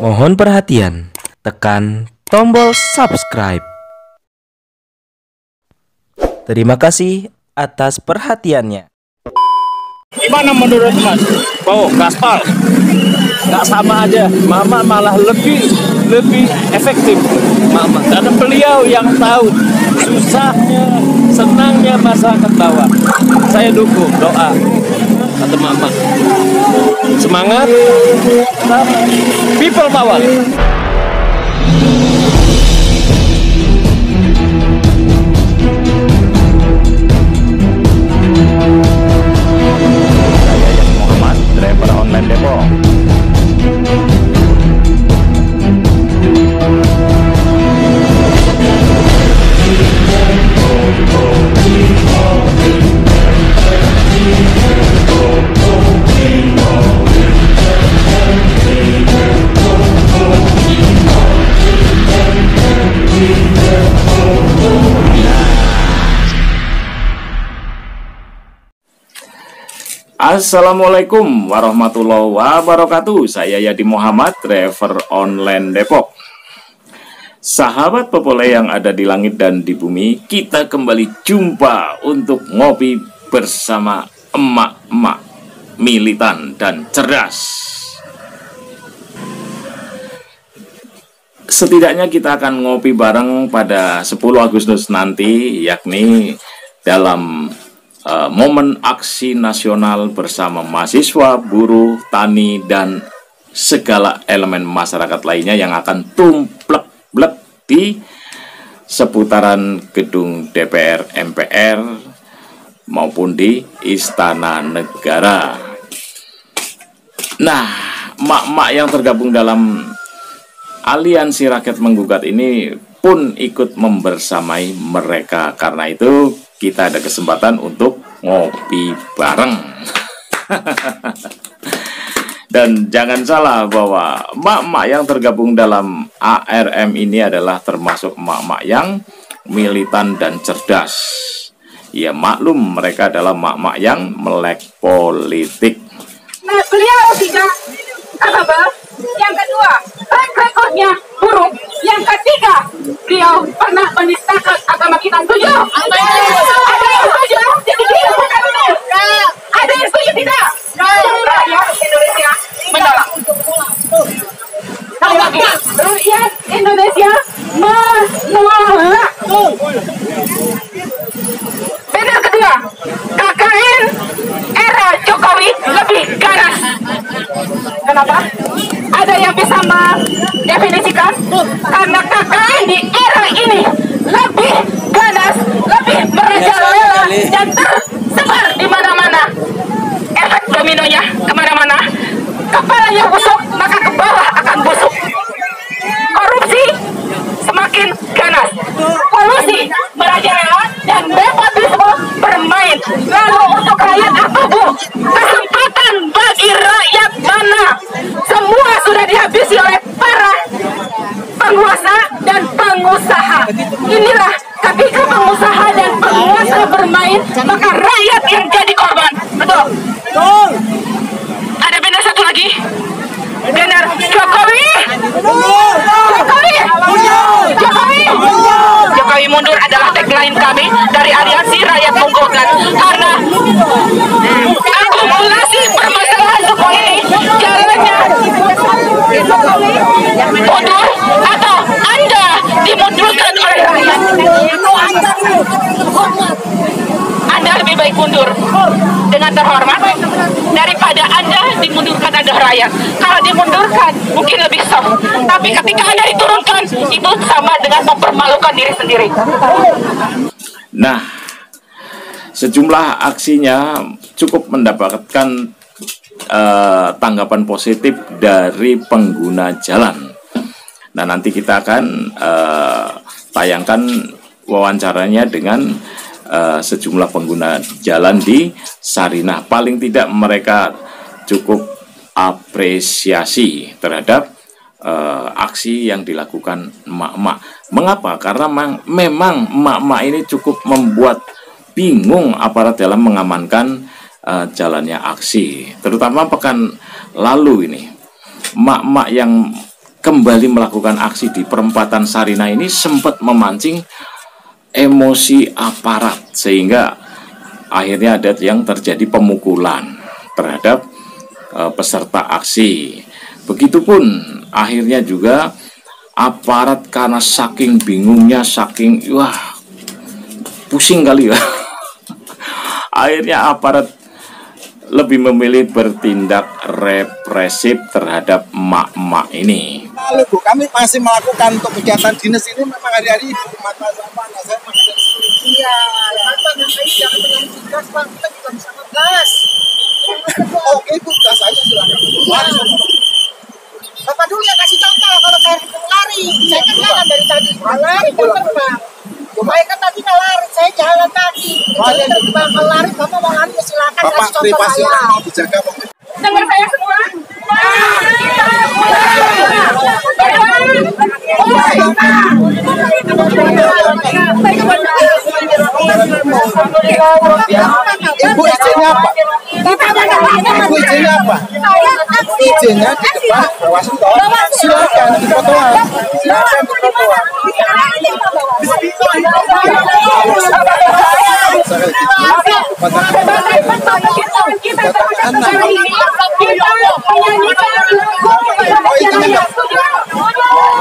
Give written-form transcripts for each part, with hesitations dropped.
Mohon perhatian, tekan tombol subscribe. Terima kasih atas perhatiannya. Gimana menurut Mas? Oh, gaspal. Nggak sama aja. Mama malah lebih efektif. Mama, karena beliau yang tahu susahnya, senangnya masyarakat bawah. Saya dukung doa kata Mama. Semangat, people power. Driver online Depok. Assalamualaikum warahmatullahi wabarakatuh. Saya Yadi Muhammad, driver online Depok. Sahabat Popole yang ada di langit dan di bumi, kita kembali jumpa untuk ngopi bersama emak-emak militan dan cerdas. Setidaknya kita akan ngopi bareng pada 10 Agustus nanti, yakni dalam momen aksi nasional bersama mahasiswa, buruh, tani, dan segala elemen masyarakat lainnya yang akan tumplek-blek di seputaran gedung DPR, MPR, maupun di Istana Negara. Nah, mak-mak yang tergabung dalam aliansi rakyat menggugat ini pun ikut membersamai mereka. Karena itu kita ada kesempatan untuk ngopi bareng. Dan jangan salah bahwa mak-mak yang tergabung dalam ARM ini adalah termasuk mak-mak yang militan dan cerdas. Ya maklum, mereka adalah mak-mak yang melek politik. Nah, beliau tidak apa? Yang kedua, rekodnya buruk. Yang ketiga, beliau pernah menistakan agama kita. Setuju? Ada yang setuju? Jadi beliau bukan benar. Ada yang setuju tidak? Rakyat Indonesia menolak. Rakyat Indonesia menolak. Benar kedua, KKN era Jokowi lebih ganas. Kenapa? Ada yang bisa mendefinisikan? Karena KKN di era ini lebih ganas, lebih merajalela dan tersebar di mana-mana. Efek dominonya kemana-mana. Kepalanya busuk, maka ke bawah akan busuk. Korupsi semakin ganas. Kolusi merajalela dan nepotisme bermain. Lalu untuk rakyat apa, Bu? Kesempatan bagi rakyat mana? Semua sudah dihabisi oleh para penguasa dan pengusaha. Inilah ketika pengusaha dan penguasa bermain, maka rakyat yang jadi korban. Betul? Betul. Ada benar satu lagi. Benar Jokowi. Jokowi. Jokowi. Jokowi mundur adalah tagline kami dari Aliansi Rakyat Menggugat. Karena akumulasi permasalahan semua ini jalannya mundur atau Anda dimundurkan oleh rakyat. Anda lebih baik mundur dengan terhormat daripada Anda dimundurkan oleh rakyat. Kalau dimundurkan mungkin lebih soft, tapi ketika Anda diturunkan itu sama dengan mempermalukan diri sendiri. Nah, sejumlah aksinya cukup mendapatkan tanggapan positif dari pengguna jalan. Nah, nanti kita akan tayangkan wawancaranya dengan sejumlah pengguna jalan di Sarinah. Paling tidak mereka cukup apresiasi terhadap aksi yang dilakukan emak-emak. Mengapa? Karena memang emak-emak ini cukup membuat bingung aparat dalam mengamankan jalannya aksi. Terutama pekan lalu ini, emak-emak yang kembali melakukan aksi di perempatan Sarinah ini sempat memancing emosi aparat, sehingga akhirnya ada yang terjadi pemukulan terhadap peserta aksi. Begitupun akhirnya juga aparat karena saking bingungnya, saking pusing kali ya. Akhirnya aparat lebih memilih bertindak represif terhadap emak-emak ini. Lalu Bu, kami masih melakukan untuk kegiatan dinas ini memang hari-hari di mata sampah. Nah, saya makan dari sini. Iya, Bapak ini jangan dengan gas, Pak. Kita juga bisa ngegas. Oke, Bu, gas aja silakan. Mari, Bapak dulu yang kasih contoh kalau saya lari. Saya kan jalan dari tadi. Lari dan terbang. Saya kan tadi lari, saya jalan tadi. Saya terbang, lari, Bapak mau lari silakan. Bapak privasi mau dijaga, Pak. Dengar saya semua. Ibu izinnya apa? Ibu izinnya apa? Izinnya di depan Bawaslu. Silakan difotoan. Silakan difotoan.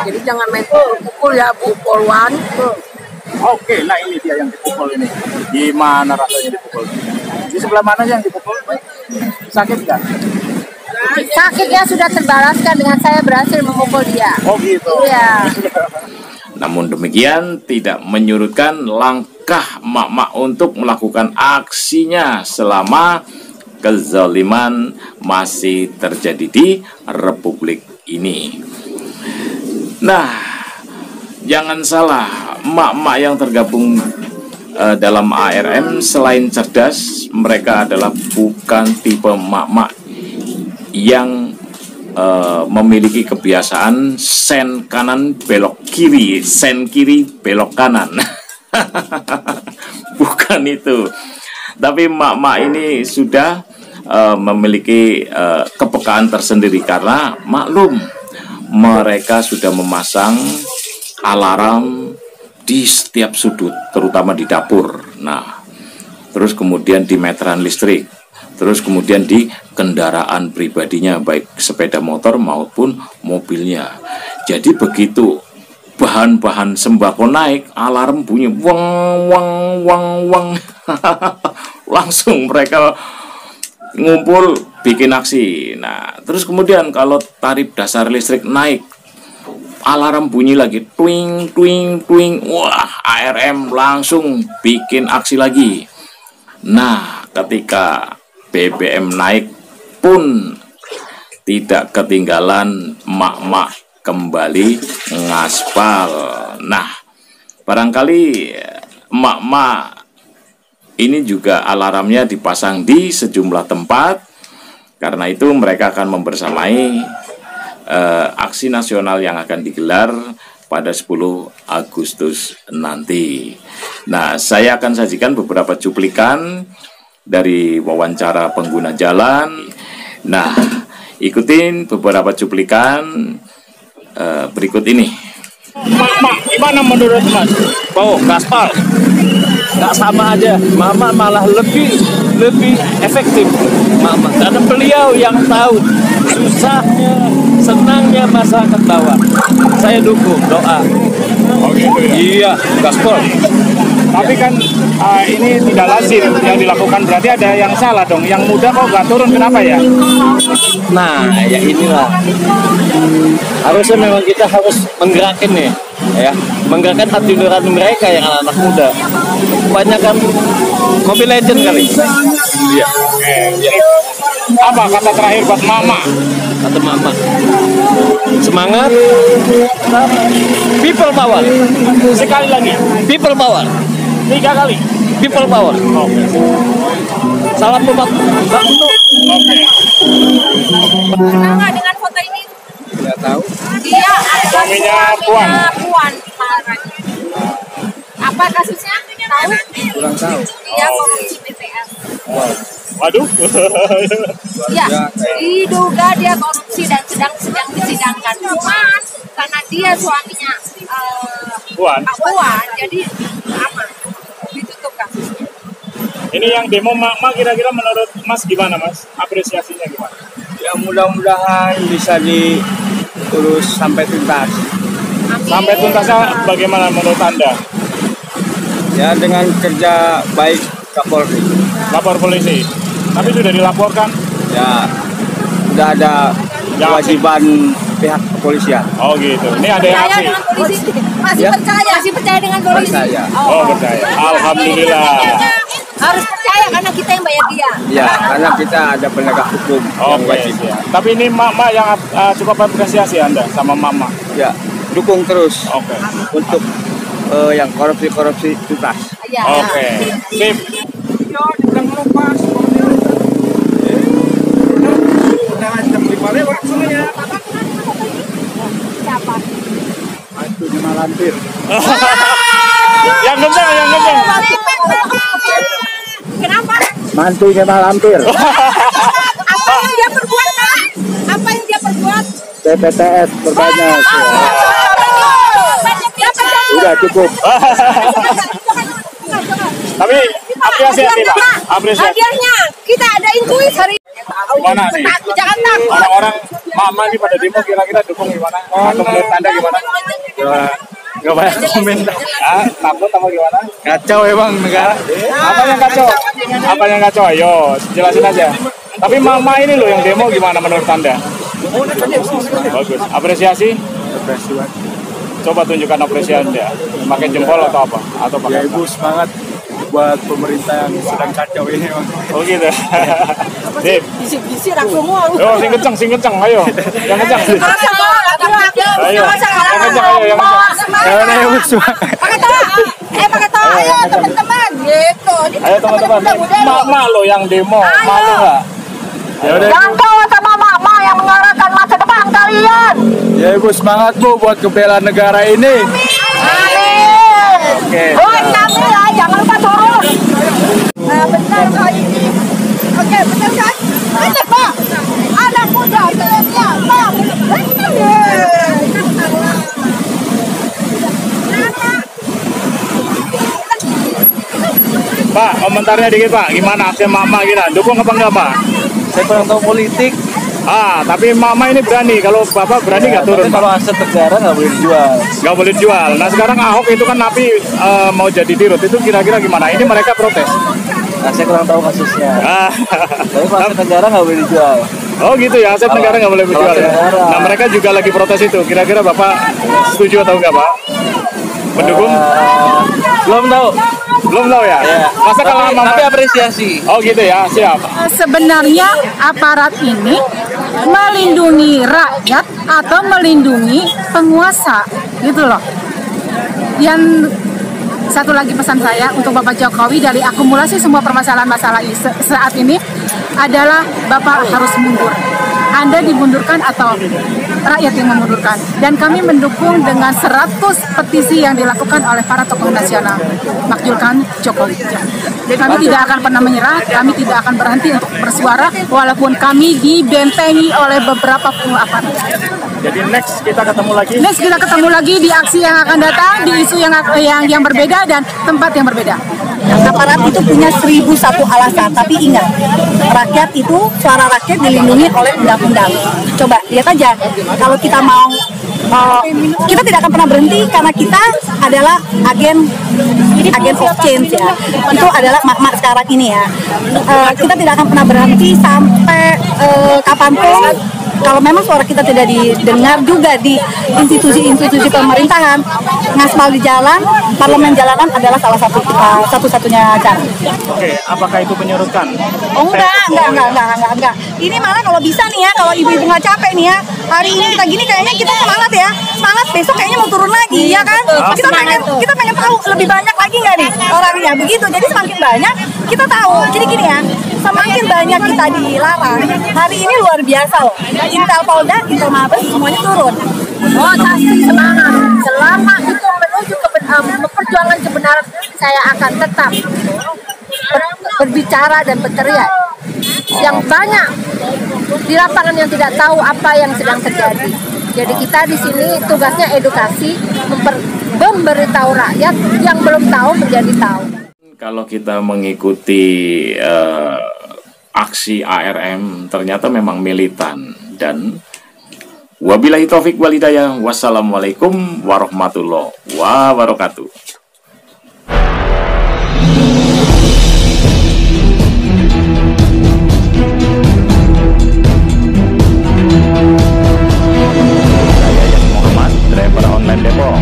Jadi jangan main pukul ya Bu Polwan. Oke, nah ini dia yang dipukul ini. Gimana rasanya dipukul? Di sebelah mana yang dipukul? Sakit nggak? Sakitnya sudah terbalaskan dengan saya berhasil memukul dia. Oh gitu. Iya. Namun demikian tidak menyurutkan langkah emak-emak untuk melakukan aksinya selama kezaliman masih terjadi di Republik ini. Nah, jangan salah, emak-emak yang tergabung dalam ARM selain cerdas, mereka adalah bukan tipe emak-emak yang memiliki kebiasaan sen kanan belok kiri, sen kiri belok kanan. Bukan itu. Tapi emak-emak ini sudah memiliki kepekaan tersendiri karena maklum mereka sudah memasang alarm di setiap sudut, terutama di dapur. Nah, terus kemudian di meteran listrik, terus kemudian di kendaraan pribadinya, baik sepeda motor maupun mobilnya. Jadi begitu bahan-bahan sembako naik, alarm bunyi wang wang wang wang. Langsung mereka ngumpul bikin aksi. Nah, terus kemudian kalau tarif dasar listrik naik, alarm bunyi lagi, twing twing twing. Wah, ARM langsung bikin aksi lagi. Nah, ketika BBM naik pun tidak ketinggalan emak-emak kembali ngaspal. Nah, barangkali emak-emak ini juga alarmnya dipasang di sejumlah tempat. Karena itu mereka akan membersamai aksi nasional yang akan digelar pada 10 Agustus nanti. Nah, saya akan sajikan beberapa cuplikan dari wawancara pengguna jalan. Nah, ikutin beberapa cuplikan berikut ini. Mak, gimana menurut Mas? Bau gaspal? Nggak sama aja. Mama malah lebih efektif. Mama, karena beliau yang tahu susahnya, senangnya masyarakat bawah. Saya dukung, doa. Oh gitu ya. Iya, gaspol. Tapi kan ini tidak lazim yang dilakukan, berarti ada yang salah dong. Yang muda kok nggak turun, kenapa ya? Nah, ya inilah. Harusnya memang kita harus menggerakkan nih, ya, menggerakkan hati nurani mereka yang anak-anak muda. Kebanyakan Mobile Legend kali. Iya. Apa kata terakhir buat Mama? Kata Mama, semangat, people power. Sekali lagi, People power. 3 kali. People power. Salam buat Mbak Unu. Kenal nggak dengan foto ini? Tidak tahu. Dia adalah Suaminya Puan. Puan. Apa kasusnya? Tahu? Kurang tahu. Dia korupsi BTS. Waduh. Ya, diduga dia korupsi dan sedang disidangkan. Cuman dia suaminya Puan. Pak Puan, jadi aman, ditutup kasusnya. Ini yang demo mak kira-kira menurut Mas gimana Mas? Apresiasinya gimana? Ya mudah-mudahan bisa diurus sampai tuntas. Amin. Sampai tuntasnya bagaimana menurut Anda? Ya dengan kerja baik Kapolri. Lapor polisi. Tapi sudah dilaporkan? Ya sudah ada kewajiban pihak kepolisian. Oh gitu. Ini ada yang Percaya aksi. dengan polisi? Masih Ya. masih percaya dengan polisi? Percaya. Oh percaya. Alhamdulillah. Harus percaya karena kita yang bayar dia. Ya karena kita ada penegak hukum yang Oke. wajib. Tapi ini mak yang cukup apresiasi Anda sama mama. Ya dukung terus Oke. untuk yang korupsi tuntas. Iya. Oke. Sip. Siapa? Yang kencang, yang kencang. Kenapa? Mantunya malampir. Apa yang dia perbuat, Pak? Apa yang dia perbuat? PPTS berbanyak. Udah cukup. Tapi apresiasi Pak. Apresiasi. Hadiahnya kita adain kuis hari ini. Mana nih? Jangan takut. Orang-orang mama ini pada demo kira-kira dukung gimana? Atau menurut Anda gimana? Gak banyak komentar. Takut apa gimana? Kacau emang negara. Apa yang kacau? Apa yang kacau? Ayo, jelasin aja. Tapi mama ini loh yang demo gimana menurut Anda? Bagus. Apresiasi? Coba tunjukkan apresiasi Anda. Pakai jempol atau apa? Atau pakai apa? Semangat buat pemerintah yang sedang kacau ini. Oh gitu. Sip. Bisik-bisik aku ngomong. Yo, sing kencang, ayo. Yang kencang. Ayo, yang kencang, ayo, yang kencang. Pakai tahu. Ayo teman-teman. Gitu. Ayo teman-teman. Mama lo yang demo, malu nggak? Ya udah. Jangan kawan sama mama yang mengarahkan masa depan kalian. Ya ibu semangat bu buat kebela negara ini. Amin. Oke. Buat kami ya, jangan lupa turun. Benar Pak ini. Oke, benar kan? Benar Pak. Anak muda terusnya Pak. Pak, komentarnya dikit Pak. Gimana aksi mama kita? Dukung apa enggak Pak? Saya kurang tahu politik. Tapi mama ini berani. Kalau bapak berani nggak turun Pak? Kalau aset negara nggak boleh dijual. Nggak boleh dijual. Nah sekarang Ahok itu kan napi mau jadi dirut. Itu kira-kira gimana? Ini mereka protes. Nah, saya kurang tahu kasusnya. Ah. Tapi kalau aset negara nggak boleh dijual. Oh gitu ya, aset negara nggak boleh dijual ya. Nah mereka juga lagi protes itu. Kira-kira bapak setuju atau enggak Pak? Mendukung? Belum tahu. Belum tahu ya? Masa kalau mama... Tapi apresiasi. Oh gitu ya, siap. Sebenarnya aparat ini melindungi rakyat atau melindungi penguasa gitu loh. Yang satu lagi pesan saya untuk Bapak Jokowi dari akumulasi semua permasalahan masalah saat ini adalah Bapak harus mundur. Anda dimundurkan atau rakyat yang memundurkan. Dan kami mendukung dengan 100 petisi yang dilakukan oleh para tokoh nasional. Makjulkan Jokowi. Kami tidak akan pernah menyerah, kami tidak akan berhenti untuk bersuara walaupun kami dibentengi oleh beberapa penguapan. Jadi next kita ketemu lagi. Next kita ketemu lagi di aksi yang akan datang, di isu yang berbeda dan tempat yang berbeda. Aparat itu punya 1001 alasan, tapi ingat, rakyat itu, suara rakyat dilindungi oleh undang-undang. Coba lihat aja, kalau kita mau, kita tidak akan pernah berhenti karena kita adalah agen of change ya. Itu adalah mak-mak sekarang ini ya. Kita tidak akan pernah berhenti sampai kapanpun. Kalau memang suara kita tidak didengar juga di institusi-institusi pemerintahan, ngaspal di jalan, parlemen jalanan adalah salah satu-satunya cara. Oke, apakah itu menyurutkan? Oh enggak. Ini malah kalau bisa nih ya, kalau ibu-ibu nggak capek nih ya, hari ini kita gini kayaknya kita semangat ya, semangat besok kayaknya mau turun lagi ya kan? Kita pengen tahu lebih banyak lagi nggak nih orangnya begitu. Jadi semakin banyak kita tahu. Jadi gini ya, semakin banyak kita dilarang, hari ini luar biasa loh. Intel Polda, Intel Mabes semuanya turun. Oh, pasti semangat. Selama itu menuju perjuangan kebenaran, saya akan tetap berbicara dan berteriak. Yang banyak di lapangan yang tidak tahu apa yang sedang terjadi. Jadi kita di sini tugasnya edukasi, memberitahu rakyat yang belum tahu menjadi tahu. Kalau kita mengikuti aksi ARM, ternyata memang militan. Dan wabillahi taufik walhidayah. Wassalamualaikum warahmatullahi wabarakatuh. Saya Yadi Muhammad, driver online Depok.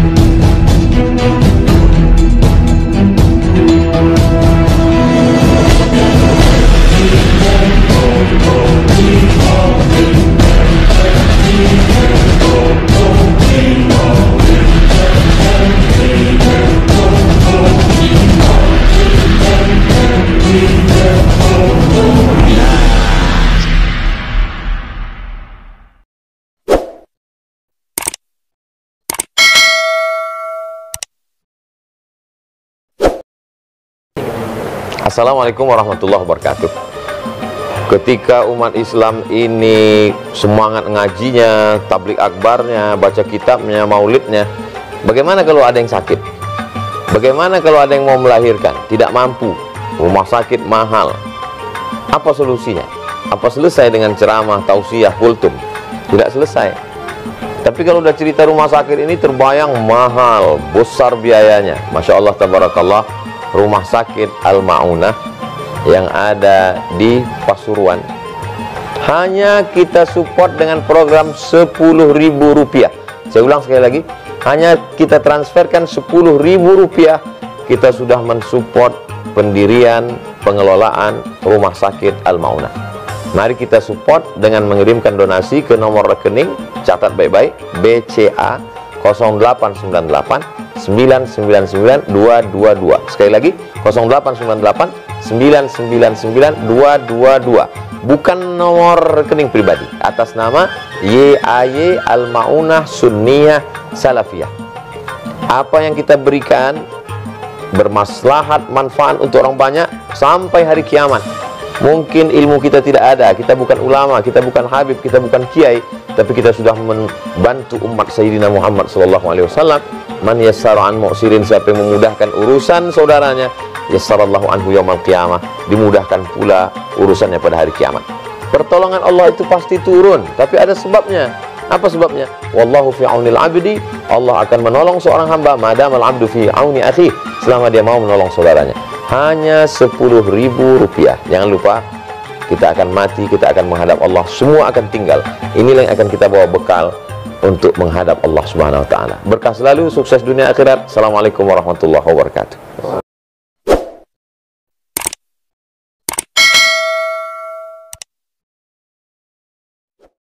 Assalamualaikum warahmatullahi wabarakatuh. Ketika umat Islam ini semangat ngajinya, tablik akbarnya, baca kitabnya, maulidnya, bagaimana kalau ada yang sakit? Bagaimana kalau ada yang mau melahirkan, tidak mampu, rumah sakit mahal? Apa solusinya? Apa selesai dengan ceramah, tausiah, kultum? Tidak selesai. Tapi kalau udah cerita rumah sakit ini terbayang mahal, besar biayanya. Masya Allah, tabarakallah. Rumah sakit Al-Ma'unah yang ada di Pasuruan hanya kita support dengan program Rp10.000. Saya ulang sekali lagi, hanya kita transferkan Rp10.000, kita sudah mensupport pendirian pengelolaan Rumah Sakit Al-Ma'unah. Mari kita support dengan mengirimkan donasi ke nomor rekening, catat baik-baik, BCA 0898 999 222. Sekali lagi 0898 999 222. Bukan nomor rekening pribadi, atas nama YAY Al-Ma'unah Sunniyah Salafiyah. Apa yang kita berikan bermaslahat, manfaat untuk orang banyak sampai hari kiamat. Mungkin ilmu kita tidak ada, kita bukan ulama, kita bukan habib, kita bukan kiai, tapi kita sudah membantu umat Sayyidina Muhammad SAW. Man yassara an mu'sirin, siapa yang memudahkan urusan saudaranya, yassarallahu anhu yaumal qiyamah, dimudahkan pula urusannya pada hari kiamat. Pertolongan Allah itu pasti turun, tapi ada sebabnya. Apa sebabnya? Wallahu fi aunil abdi, Allah akan menolong seorang hamba madamal abdu fi auni akhi, selama dia mau menolong saudaranya. Hanya Rp10.000. Jangan lupa, kita akan mati, kita akan menghadap Allah, semua akan tinggal. Inilah yang akan kita bawa bekal untuk menghadap Allah Subhanahu wa taala. Berkah selalu, sukses dunia akhirat. Assalamualaikum warahmatullahi wabarakatuh.